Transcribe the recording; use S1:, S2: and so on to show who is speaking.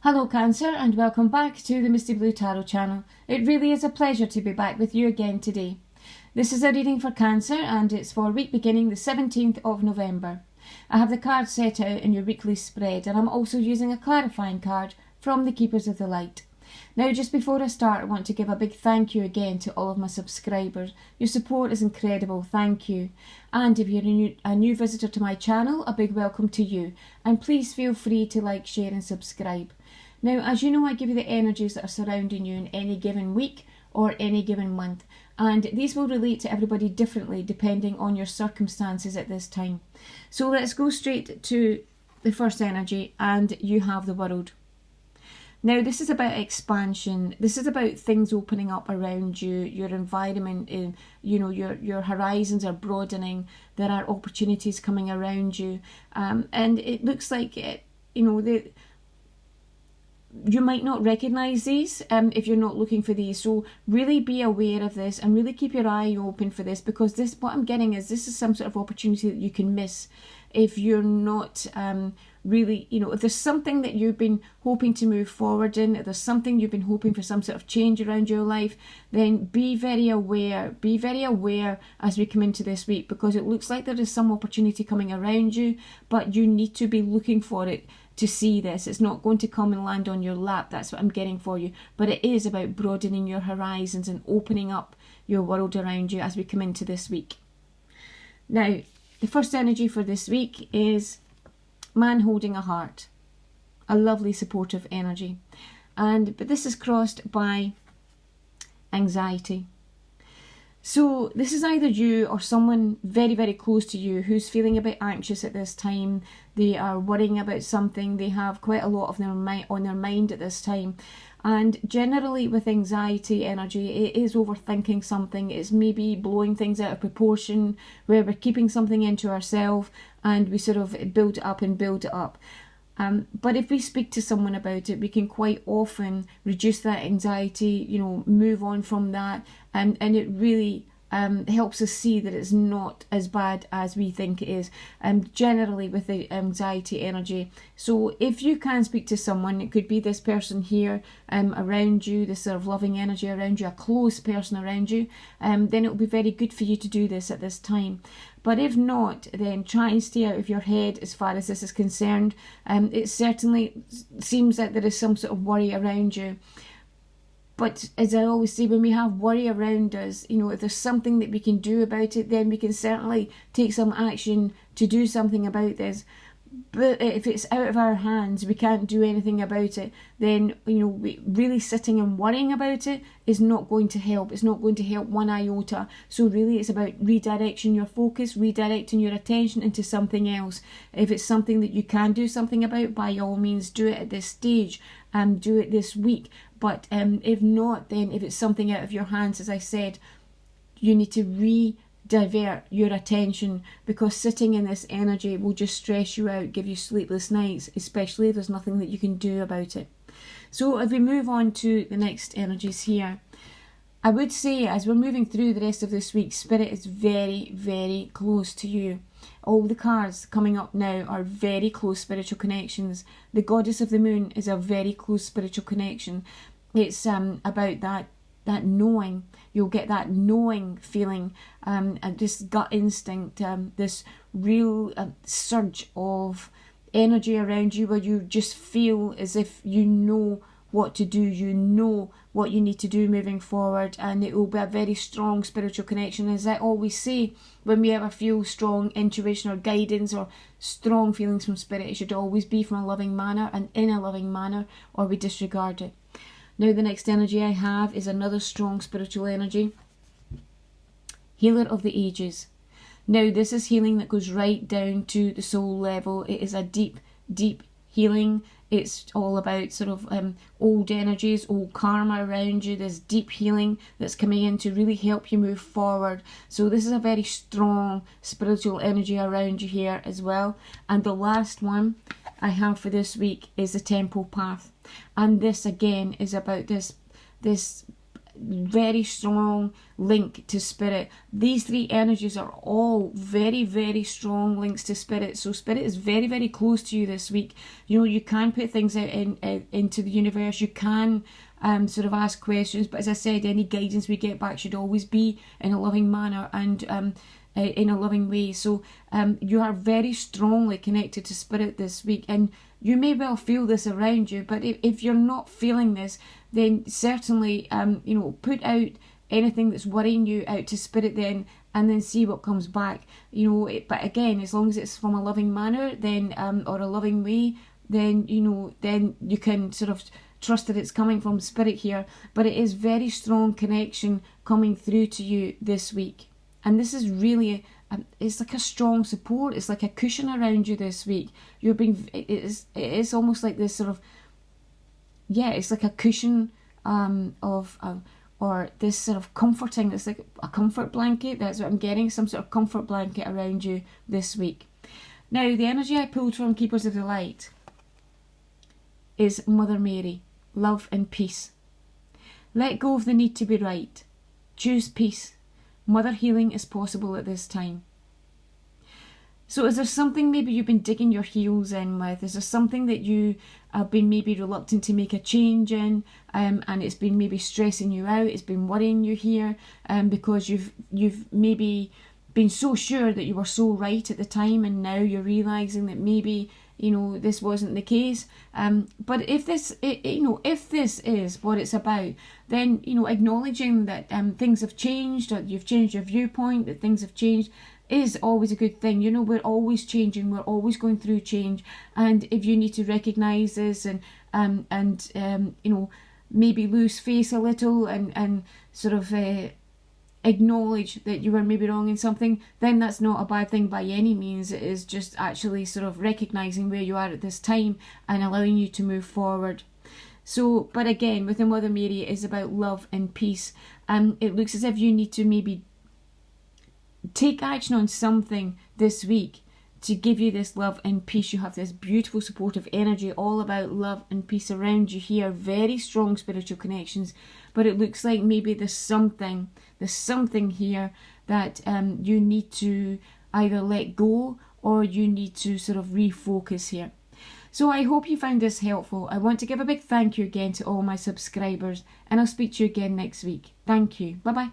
S1: Hello Cancer, and welcome back to the Misty Blue Tarot channel. It really is a pleasure to be back with you again today. This is a reading for Cancer and it's for week beginning the 17th of November. I have the cards set out in your weekly spread and I'm also using a clarifying card from the Keepers of the Light. Now, just before I start, I want to give a big thank you again to all of my subscribers. Your support is incredible, thank you. And if you're a new visitor to my channel, a big welcome to you. And please feel free to like, share and subscribe. Now, as you know, I give you the energies that are surrounding you in any given week or any given month. And these will relate to everybody differently depending on your circumstances at this time. So let's go straight to the first energy, and you have the World. Now, this is about expansion. This is about things opening up around you, your environment, your horizons are broadening. There are opportunities coming around you. And it looks like, you might not recognise these if you're not looking for these. So really be aware of this and really keep your eye open for this, because what I'm getting is this is some sort of opportunity that you can miss if you're not really, if there's something that you've been hoping to move forward in, if there's something you've been hoping for some sort of change around your life, then be very aware as we come into this week, because it looks like there is some opportunity coming around you, but you need to be looking for it to see this. It's not going to come and land on your lap. That's what I'm getting for you. But it is about broadening your horizons and opening up your world around you as we come into this week. Now, the first energy for this week is man holding a heart. A lovely supportive energy. But this is crossed by anxiety. So this is either you or someone very, very close to you who's feeling a bit anxious at this time. They are worrying about something. They have quite a lot of on their mind at this time. And generally with anxiety energy, it is overthinking something. It's maybe blowing things out of proportion, where we're keeping something into ourselves and we sort of build it up and build it up. But if we speak to someone about it, we can quite often reduce that anxiety, move on from that, and it really helps us see that it's not as bad as we think it is, generally with the anxiety energy. So if you can speak to someone, it could be this person here around you, this sort of loving energy around you, a close person around you, then it will be very good for you to do this at this time. But if not, then try and stay out of your head as far as this is concerned. It certainly seems that there is some sort of worry around you. But as I always say, when we have worry around us, if there's something that we can do about it, then we can certainly take some action to do something about this. But if it's out of our hands, we can't do anything about it, then, really sitting and worrying about it is not going to help. It's not going to help one iota. So really it's about redirecting your focus, redirecting your attention into something else. If it's something that you can do something about, by all means do it at this stage, do it this week. But if not, then if it's something out of your hands, as I said, you need to divert your attention, because sitting in this energy will just stress you out, give you sleepless nights, especially if there's nothing that you can do about it. So if we move on to the next energies here, I would say as we're moving through the rest of this week, Spirit is very, very close to you. All the cards coming up now are very close spiritual connections. The Goddess of the Moon is a very close spiritual connection. It's about that knowing. You'll get that knowing feeling, and this gut instinct, this real surge of energy around you, where you just feel as if you know what to do, you know what you need to do moving forward, and it will be a very strong spiritual connection. As I always say, when we ever feel strong intuition or guidance or strong feelings from Spirit, it should always be from a loving manner and in a loving manner, or we disregard it. Now the next energy I have is another strong spiritual energy. Healer of the Ages. Now this is healing that goes right down to the soul level. It is a deep, deep healing. It's all about sort of old energies, old karma around you. There's deep healing that's coming in to really help you move forward. So this is a very strong spiritual energy around you here as well. And the last one I have for this week is the Temple Path. And this again is about this very strong link to spirit. These three energies are all very, very strong links to spirit. So spirit is very, very close to you this week. You know, you can put things out into the universe. You can sort of ask questions. But as I said, any guidance we get back should always be in a loving manner and in a loving way. So you are very strongly connected to spirit this week, and you may well feel this around you, but if you're not feeling this, then certainly you know, put out anything that's worrying you out to spirit then, and then see what comes back. You know, but again, as long as it's from a loving manner, then or a loving way, then you know, then you can sort of trust that it's coming from spirit here. But it is very strong connection coming through to you this week. And this is really, it's like a strong support. It's like a cushion around you this week. You're being, it is almost like this sort of, yeah, it's like a cushion or this sort of comforting. It's like a comfort blanket. That's what I'm getting, some sort of comfort blanket around you this week. Now, the energy I pulled from Keepers of the Light is Mother Mary, love and peace. Let go of the need to be right. Choose peace. Mother healing is possible at this time. So is there something maybe you've been digging your heels in with? Is there something that you have been maybe reluctant to make a change in, and it's been maybe stressing you out, it's been worrying you here, because you've maybe been so sure that you were so right at the time, and now you're realising that maybe, you know, this wasn't the case. But if this, you know, if this is what it's about, then, you know, acknowledging that things have changed, or you've changed your viewpoint, that things have changed, is always a good thing. You know, we're always changing, we're always going through change, and if you need to recognise this and you know, maybe lose face a little and sort of acknowledge that you were maybe wrong in something, then that's not a bad thing by any means. It is just actually sort of recognising where you are at this time and allowing you to move forward. So, but again, with the Mother Mary, it is about love and peace. It looks as if you need to maybe take action on something this week to give you this love and peace. You have this beautiful supportive energy all about love and peace around you here. Very strong spiritual connections, but it looks like maybe there's something here that you need to either let go, or you need to sort of refocus here. So I hope you found this helpful. I want to give a big thank you again to all my subscribers, and I'll speak to you again next week. Thank you. Bye bye.